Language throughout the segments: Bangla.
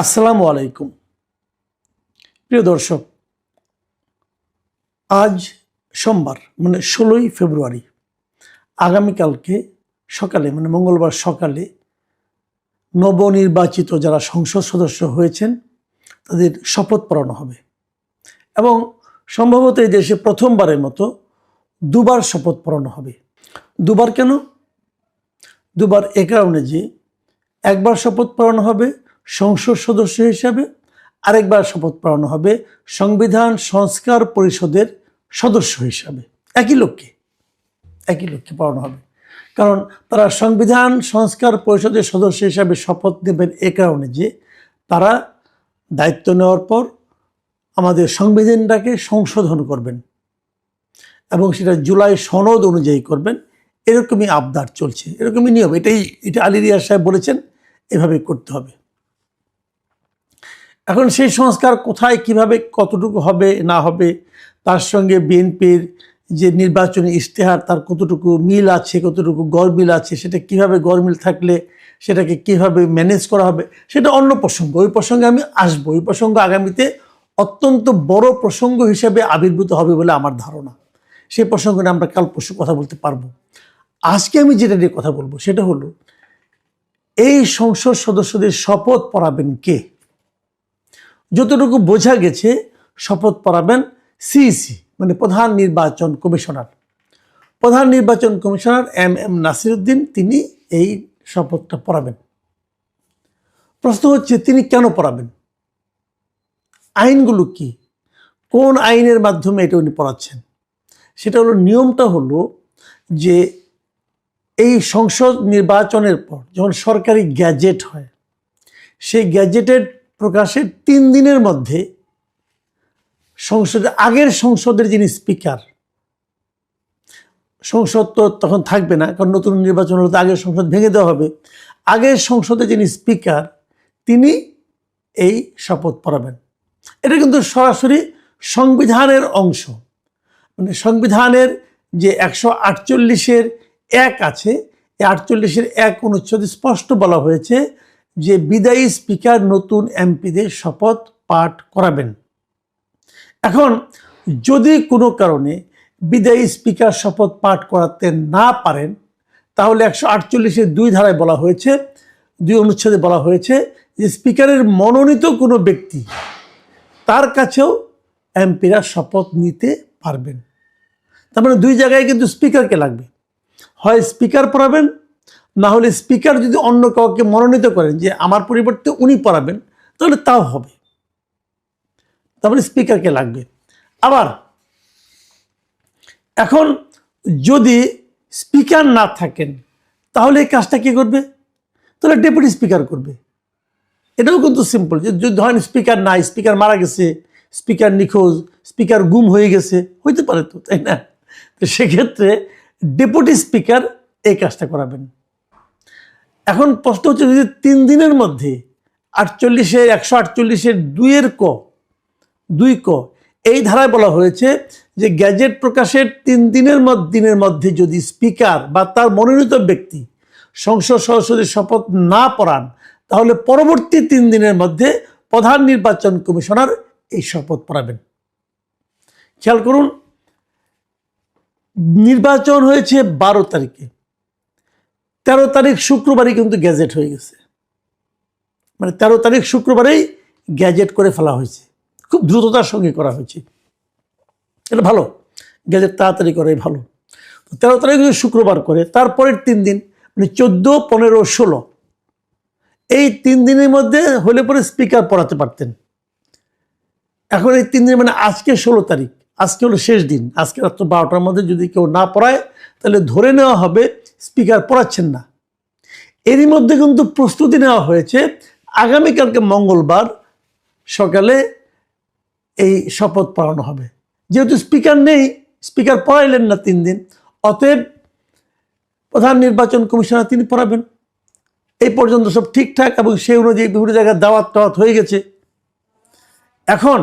আসসালামু আলাইকুম প্রিয় দর্শক, আজ সোমবার মানে 16ই ফেব্রুয়ারি, আগামীকালকে সকালে মানে মঙ্গলবার সকালে নবনির্বাচিত যারা সংসদ সদস্য হয়েছেন তাদের শপথ পড়ানো হবে এবং সম্ভবত এই দেশে প্রথমবারের মতো দুবার শপথ পড়ানো হবে। দুবার কেন? দুবার এ কারণে যে একবার শপথ পড়ানো হবে সংসদ সদস্য হিসাবে, আরেকবার শপথ পড়ানো হবে সংবিধান সংস্কার পরিষদের সদস্য হিসাবে। একই লোককে পড়ানো হবে, কারণ তারা সংবিধান সংস্কার পরিষদের সদস্য হিসাবে শপথ নেবেন এ কারণে যে তারা দায়িত্ব নেওয়ার পর আমাদের সংবিধানটাকে সংশোধন করবেন এবং সেটা জুলাই সনদ অনুযায়ী করবেন। এরকমই আবদার চলছে, এরকমই নিয়ম। এটা আলী রিয়াজ সাহেব বলেছেন, এভাবেই করতে হবে। এখন সেই সংস্কার কোথায়, কিভাবে, কতটুকু হবে না হবে, তার সঙ্গে বিএনপির যে নির্বাচনী ইশতেহার তার কতটুকু মিল আছে, কতটুকু গড়মিল আছে, সেটা কিভাবে গড়মিল থাকলে সেটাকে কিভাবে ম্যানেজ করা হবে, সেটা অন্য প্রসঙ্গ। ওই প্রসঙ্গে আমি আসবো। ওই প্রসঙ্গ আগামীতে অত্যন্ত বড় প্রসঙ্গ হিসেবে আবির্ভূত হবে বলে আমার ধারণা। সেই প্রসঙ্গ নিয়ে আমরা কাল পরশু কথা বলতে পারবো। আজকে আমি যেটা নিয়ে কথা বলবো সেটা হলো এই সংসদ সদস্যদের শপথ পড়াবেন কে। যতটুকু বোঝা গেছে শপথ পড়াবেন সিইসি মানে প্রধান নির্বাচন কমিশনার। প্রধান নির্বাচন কমিশনার এম নাসিরউদ্দিন তিনি এই শপথটা পড়াবেন। প্রশ্ন হচ্ছে তিনি কেন পড়াবেন, আইনগুলো কি, কোন আইনের মাধ্যমে এটা উনি পড়াচ্ছেন। সেটা হলো, নিয়মটা হলো যে এই সংসদ নির্বাচনের পর যখন সরকারি গ্যাজেট হয়, সেই গ্যাজেটের প্রকাশের 3 দিনের মধ্যে আগের সংসদের যিনি স্পিকার, সংসদ তো তখন থাকবে না, কারণ নতুন নির্বাচন হলে তো আগের সংসদ ভেঙে দেওয়া হবে। আগের সংসদে যিনি স্পিকার তিনি এই শপথ পড়াবেন। এটা কিন্তু সরাসরি সংবিধানের অংশ। মানে সংবিধানের যে 148-এর 1 আছে, এই 48-এর 1 অনুচ্ছেদে স্পষ্ট বলা হয়েছে যে বিদায়ী স্পিকার নতুন এমপিদের শপথ পাঠ করাবেন। এখন যদি কোনো কারণে বিদায়ী স্পিকার শপথ পাঠ করাতে না পারেন, তাহলে 148-এর 2 ধারায় বলা হয়েছে, 2 অনুচ্ছেদে বলা হয়েছে যে স্পিকারের মনোনীত কোনো ব্যক্তি তার কাছেও এমপিরা শপথ নিতে পারবেন। তার মানে 2 জায়গায় কিন্তু স্পিকারকে লাগবে। হয় স্পিকার পড়াবেন, না হলে স্পিকার যদি অন্য কাউকে মনোনীত করেন যে আমার পরিবর্তে উনি পড়াবেন, তাহলে তাও হবে। তারপরে স্পিকারকে লাগবে। আবার এখন যদি স্পিকার না থাকেন তাহলে এই কাজটা কি করবে? তাহলে ডেপুটি স্পিকার করবে। এটাও কিন্তু সিম্পল। যদি ধরেন স্পিকার নাই, স্পিকার মারা গেছে, স্পিকার নিখোঁজ, স্পিকার গুম হয়ে গেছে, হইতে পারে তো, তাই না? তো সেক্ষেত্রে ডেপুটি স্পিকার এই কাজটা করাবেন। এখন প্রশ্ন হচ্ছে, যদি 3 দিনের মধ্যে 148-এর 2 ক এই ধারায় বলা হয়েছে যে গ্যাজেট প্রকাশের 3 দিনের মধ্যে যদি স্পিকার বা তার মনোনীত ব্যক্তি সংসদ সদস্যদের শপথ না পড়ান, তাহলে পরবর্তী 3 দিনের মধ্যে প্রধান নির্বাচন কমিশনার এই শপথ পড়াবেন। খেয়াল করুন, নির্বাচন হয়েছে 12 তারিখে, 13 তারিখ শুক্রবারই কিন্তু গ্যাজেট হয়ে গেছে। মানে 13 তারিখ শুক্রবারেই গ্যাজেট করে ফেলা হয়েছে, খুব দ্রুততার সঙ্গে করা হয়েছে। এটা ভালো, গ্যাজেট তাড়াতাড়ি করাই ভালো। 13 তারিখ যদি শুক্রবার করে, তারপরের 3 দিন মানে 14, 15, 16 এই 3 দিনের মধ্যে হলে পরে স্পিকার পড়াতে পারতেন। এখন এই 3 দিন মানে আজকে 16 তারিখ, আজকে হলো শেষ দিন। আজকে রাত্র 12টার মধ্যে যদি কেউ না পড়ায়, তাহলে ধরে নেওয়া হবে স্পিকার পড়াচ্ছেন না। এরই মধ্যে কিন্তু প্রস্তুতি নেওয়া হয়েছে, আগামীকালকে মঙ্গলবার সকালে এই শপথ পড়ানো হবে। যেহেতু স্পিকার নেই, স্পিকার পড়াইলেন না 3 দিন, অতএব প্রধান নির্বাচন কমিশনার তিনি পড়াবেন। এই পর্যন্ত সব ঠিকঠাক এবং সেই অনুযায়ী বিভিন্ন জায়গায় দাওয়াত হয়ে গেছে। এখন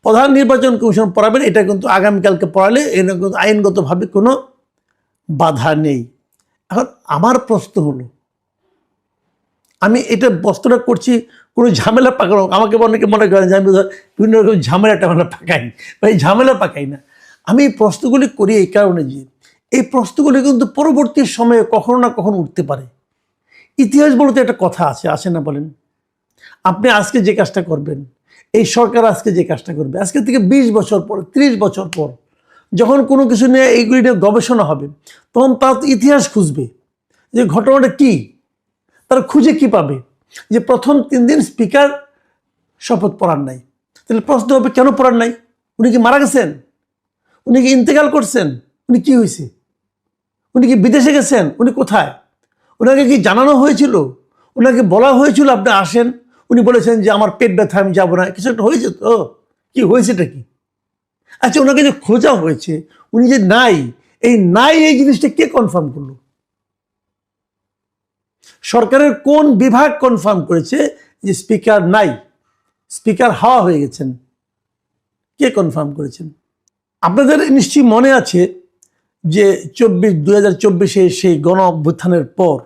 প্রধান নির্বাচন কমিশন পড়াবেন, এটা কিন্তু আগামীকালকে পড়ালে এর কিন্তু আইনগতভাবে কোনো বাধা নেই। এখন আমার প্রশ্ন হলো, আমি এটা বস্তুটা করছি কোনো ঝামেলা পাকানো, আমাকে অনেকে মনে করেন যে আমি বিভিন্ন রকম ঝামেলাটা পাকাই, বা এই ঝামেলা পাকাই না। আমি এই প্রশ্নগুলি করি এই কারণে যে এই প্রশ্নগুলি কিন্তু পরবর্তী সময়ে কখনো না কখনো উঠতে পারে। ইতিহাস বলতে একটা কথা আছে না বলেন? আপনি আজকে যে কাজটা করবেন, এই সরকার আজকে যে কাজটা করবে, আজকে থেকে 20 বছর পর, 30 বছর পর যখন কোনো কিছু নিয়ে এইগুলি নিয়ে গবেষণা হবে, তখন তার ইতিহাস খুঁজবে যে ঘটনাটা কি, তারা খুঁজে কি পাবে যে প্রথম 3 দিন স্পিকার শপথ পড়ার নাই। তাহলে প্রশ্ন হবে কেন পড়ার নাই? উনি কি মারা গেছেন? উনি কি ইন্তেকাল করছেন? উনি কি হয়েছে? উনি কি বিদেশে গেছেন? উনি কোথায়? ওনাকে কি জানানো হয়েছিল? ওনাকে বলা হয়েছিল আপনি আসেন? উনি বলেছেন যে আমার পেট ব্যথা, আমি যাবো না। কিছু একটা হয়েছে তো, কি হয়েছেটা কি? আচ্ছা, ওনাকে যে খোঁজা হয়েছে, উনি যে নাই, এই জিনিসটা কে কনফার্ম করলো? সরকারের কোন বিভাগ কনফার্ম করেছে যে স্পিকার নাই, স্পিকার হাওয়া হয়ে গেছেন? কে কনফার্ম করেছেন? আপনাদের নিশ্চয়ই মনে আছে যে 2024 সেই গণ অভ্যুত্থানের পর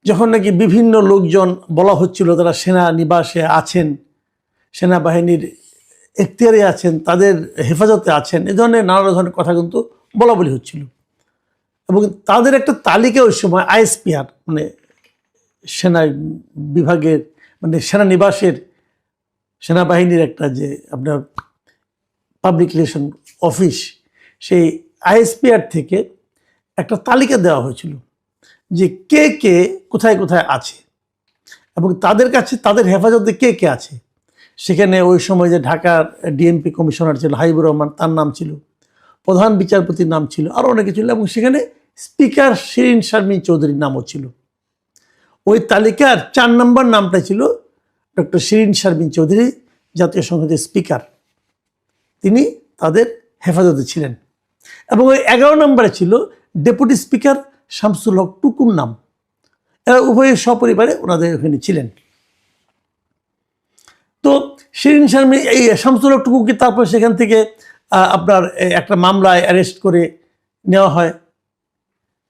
যখন নাকি বিভিন্ন লোকজন বলা হচ্ছিল তারা সেনা নিবাসে আছেন, সেনাবাহিনীর এখতিয়ারে আছেন, তাদের হেফাজতে আছেন, এ ধরনের নানা ধরনের কথা কিন্তু বলা বলি হচ্ছিল। এবং তাদের একটা তালিকা ওই সময় আইএসপিআর মানে সেনা বিভাগের মানে সেনানিবাসের সেনাবাহিনীর একটা যে আপনার পাবলিক রিলেশন অফিস, সেই আইএসপিআর থেকে একটা তালিকা দেওয়া হয়েছিল যে কে কে কোথায় কোথায় আছে এবং তাদের কাছে তাদের হেফাজতে কে কে আছে। সেখানে ওই সময় যে ঢাকার ডিএমপি কমিশনার ছিল হাবিবুর রহমান, তার নাম ছিল, প্রধান বিচারপতির নাম ছিল, আরও অনেকে ছিল, এবং সেখানে স্পিকার শিরিন শারমিন চৌধুরীর নামও ছিল। ওই তালিকার 4 নম্বর নামটা ছিল ডক্টর শিরিন শারমিন চৌধুরী, জাতীয় সংসদের স্পিকার। তিনি তাদের হেফাজতে ছিলেন। এবং ওই 11 নম্বরে ছিল ডেপুটি স্পিকার শামসুল হক টুকুর নাম। এরা উভয়ে সপরিবারে ওনাদের ওখানে ছিলেন। তো শিরিন শারমিন এই শামসুল হক টুকুকে তারপর সেখান থেকে আপনার একটা মামলায় অ্যারেস্ট করে নেওয়া হয়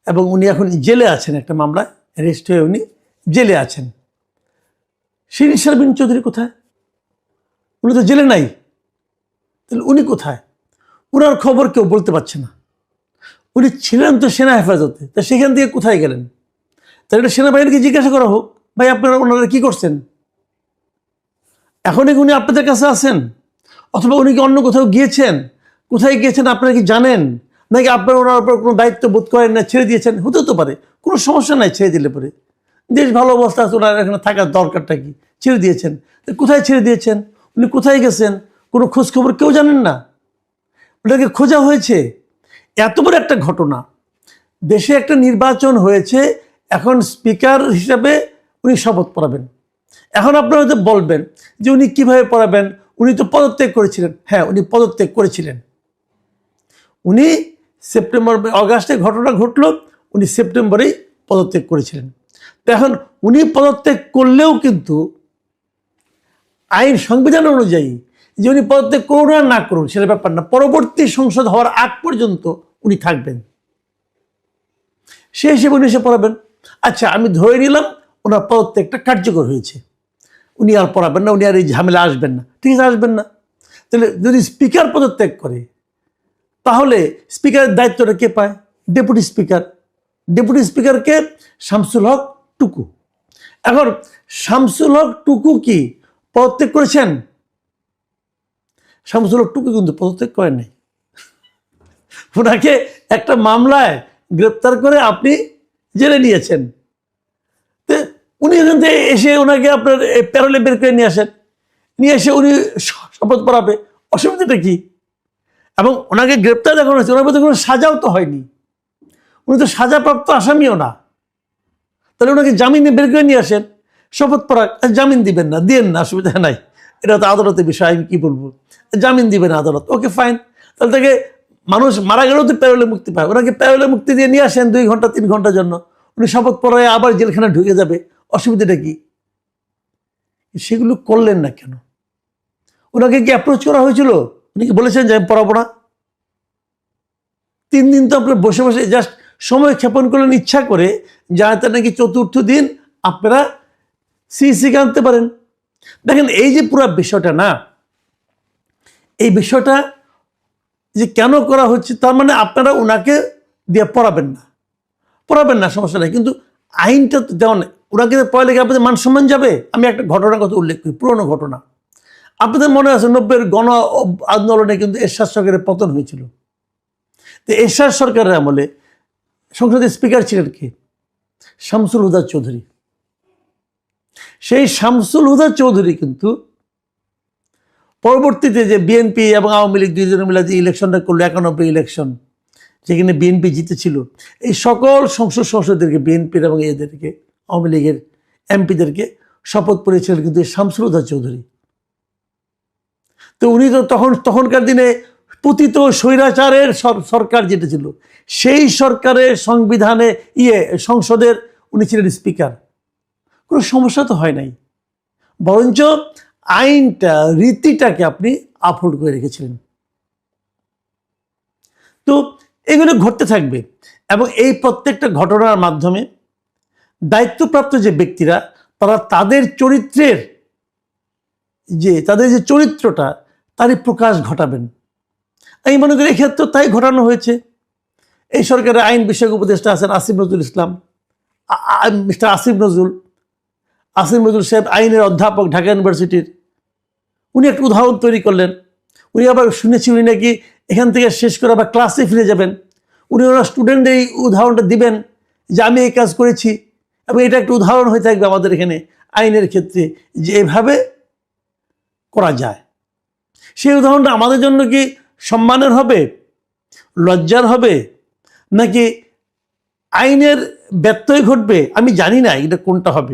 এবং উনি এখন জেলে আছেন, একটা মামলায় অ্যারেস্ট হয়ে উনি জেলে আছেন। শিরিন শারমিন চৌধুরী কোথায়? উনি তো জেলে নাই, তাহলে উনি কোথায়? ওনার খবর কেউ বলতে পারছে না। উনি ছিলেন তো সেনা হেফাজতে, তা সেখান থেকে কোথায় গেলেন? তাহলে এটা সেনাবাহিনীকে জিজ্ঞাসা করা হোক, ভাই আপনারা ওনারা কি করছেন? এখন উনি আপনাদের কাছে আছেন, অথবা উনি কি অন্য কোথাও গিয়েছেন? কোথায় গিয়েছেন আপনারা কি জানেন? নাকি আপনারা ওনার উপর কোনো দায়িত্ব বোধ করেন না, ছেড়ে দিয়েছেন? হতেও তো পারে, কোনো সমস্যা নাই ছেড়ে দিলে পরে। দেশ ভালো অবস্থা আছে, ওনার এখানে থাকার দরকারটা কি? ছেড়ে দিয়েছেন। কোথায় ছেড়ে দিয়েছেন? উনি কোথায় গেছেন? কোনো খোঁজখবর কেউ জানেন না? ওটাকে খোঁজা হয়েছে? এত বড় একটা ঘটনা, দেশে একটা নির্বাচন হয়েছে, এখন স্পিকার হিসাবে উনি শপথ পড়াবেন। এখন আপনারা হয়তো বলবেন যে উনি কিভাবে পড়াবেন, উনি তো পদত্যাগ করেছিলেন। হ্যাঁ, উনি পদত্যাগ করেছিলেন। উনি অগাস্টে ঘটনা ঘটলো, উনি সেপ্টেম্বরেই পদত্যাগ করেছিলেন। তো এখন উনি পদত্যাগ করলেও কিন্তু আইন সংবিধান অনুযায়ী যে উনি পদত্যাগ করুন আর না করুন সেটা ব্যাপার না, পরবর্তী সংসদ হওয়ার আগ পর্যন্ত উনি থাকবেন। সে হিসেবে উনি এসে পড়াবেন। আচ্ছা, আমি ধরে নিলাম ওনার পদত্যাগটা কার্যকর হয়েছে, উনি আর পড়াবেন না, উনি আর এই ঝামেলা আসবেন না। ঠিক আছে, আসবেন না। তাহলে যদি স্পিকার পদত্যাগ করে, তাহলে স্পিকারের দায়িত্বটা কে পায়? Deputy speaker. ডেপুটি স্পিকারকে শামসুল হক টুকু। এখন শামসুল হক টুকু কি পদত্যাগ করেছেন? শামসুল হক টুকু কিন্তু পদত্যাগ করেন নাই। ওনাকে একটা মামলায় গ্রেপ্তার করে আপনি জেলে নিয়েছেন। তো উনি এখান থেকে এসে ওনাকে আপনার প্যারোলে বের করে নিয়ে আসেন, নিয়ে এসে উনি শপথ পড়াবে, অসুবিধাটা কি? এবং ওনাকে গ্রেপ্তার দেখানো হয়েছে, ওনার মধ্যে কোনো সাজাও তো হয়নি, উনি তো সাজাপ্রাপ্ত আসামিও না। তাহলে ওনাকে জামিনে বের করে নিয়ে আসেন, শপথ পড়া, জামিন দিবেন না, দিয়েন না, অসুবিধা নাই, এটা তো আদালতের বিষয়, আমি কি বলবো, জামিন দিবেন আদালত, ওকে ফাইন। তাহলে তাকে মানুষ মারা গেলেও তো প্যারোলে মুক্তি পায়, ওনাকে প্যারোলে মুক্তি দিয়ে নিয়ে আসেন 2 ঘন্টা 3 ঘন্টার জন্য, উনি শপথ পড়ায় আবার জেলখানা ঢুকে যাবে, অসুবিধাটা কি? সেগুলো করলেন না কেন? ওনাকে কি অ্যাপ্রোচ করা হয়েছিল? উনি কি বলেছেন যে আমি পড়াবো না? 3 দিন তো আপনার বসে বসে জাস্ট সময় ক্ষেপণ করলেন ইচ্ছা করে, যাতে নাকি চতুর্থ দিন আপনারা সিইসিকে আনতে পারেন। দেখেন এই যে পুরো বিষয়টা না, এই বিষয়টা যে কেন করা হচ্ছে, তার মানে আপনারা ওনাকে দিয়ে পড়াবেন না, সমস্যা নেই, কিন্তু আইনটা তো দেওয়া নেই। ওনাকে পড়ালে কি আপনাদের মান সম্মান যাবে? আমি একটা ঘটনার কথা উল্লেখ করি, পুরনো ঘটনা। আপনাদের মনে আছে 90-এর গণ আন্দোলনে কিন্তু এরশাদ সরকারের পতন হয়েছিল। তো এরশাদ সরকারের আমলে সংসদের স্পিকার ছিলেন কি? শামসুল হুদা চৌধুরী। সেই শামসুল হুদা চৌধুরী কিন্তু পরবর্তীতে যে বিএনপি এবং আওয়ামী লীগ দুইজনে মিলে যে ইলেকশনটা করলো, 91 ইলেকশন, যেখানে বিএনপি জিতেছিল, এই সকল সংসদ সদস্যদেরকে, বিএনপির এবং এদেরকে, আওয়ামী লীগের এমপিদেরকে শপথ পড়িয়েছিলেন কিন্তু শামসুল হুদা চৌধুরী। তো উনি তো তখনকার দিনে পতিত স্বৈরাচারের সরকার যেটা ছিল, সেই সরকারের সংবিধানে সংসদের উনি ছিলেন স্পিকার। কোনো সমস্যা তো হয় নাই, বরঞ্চ আইনটা, রীতিটাকে আপনি আপহোল্ড করে রেখেছিলেন। তো এগুলো ঘটতে থাকবে, এবং এই প্রত্যেকটা ঘটনার মাধ্যমে দায়িত্বপ্রাপ্ত যে ব্যক্তিরা, তারা তাদের চরিত্রের তাদের যে চরিত্রটা, তারই প্রকাশ ঘটাবেন। আমি মনে করি এক্ষেত্রে তাই ঘটানো হয়েছে। এই সরকারের আইন বিষয়ক উপদেষ্টা আছেন আসিফ নজরুল ইসলাম, মিস্টার আসিফ নজরুল সাহেব, আইনের অধ্যাপক ঢাকা ইউনিভার্সিটির। উনি একটা উদাহরণ তৈরি করলেন। উনি আবার শুনেছি উনি নাকি এখান থেকে শেষ করে আবার ক্লাসে ফিরে যাবেন। উনি ওনার স্টুডেন্টদের এই উদাহরণটা দিবেন যে আমি এই কাজ করেছি, এবং এটা একটা উদাহরণ হয়ে থাকবে আমাদের এখানে আইনের ক্ষেত্রে, যে এভাবে করা যায়। সেই উদাহরণটা আমাদের জন্য কি সম্মানের হবে, লজ্জার হবে, নাকি আইনের ব্যত্যয় ঘটবে? আমি জানি না এটা কোনটা হবে।